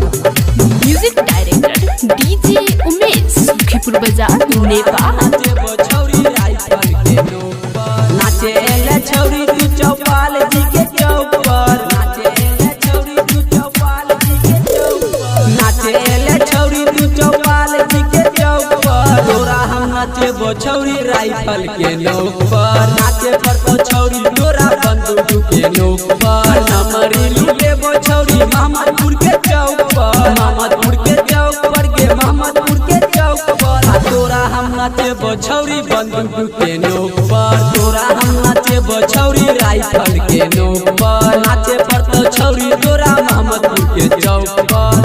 Music director DJ Umesh Sukhipur बाजार नेपाल। नाचे ले छौरी तू चौपाल जी के चौक पर, नाचे ले छौरी तू चौपाल जी के चौक पर, नाचे ले छौरी तू चौपाल जी के चौक पर। तोरा हम नाचे बो छौरी राइफल के नोक पर, नाचे पर तो छौरी तोरा बंदूक के नोक पर। नमरी लूटे बो छौरी मोहम्मदपुर के चौक पर, मोहम्मदपुर के चौक पर गे मोहम्मदपुर के चौक पर। तोरा हम नाचे बो छौरी बंदूक के नोक पर, तोरा हम नाचे बो छौरी राइफल के नोक पर। नाचे पर तो छौरी तोरा मोहम्मदपुर के चौक पर।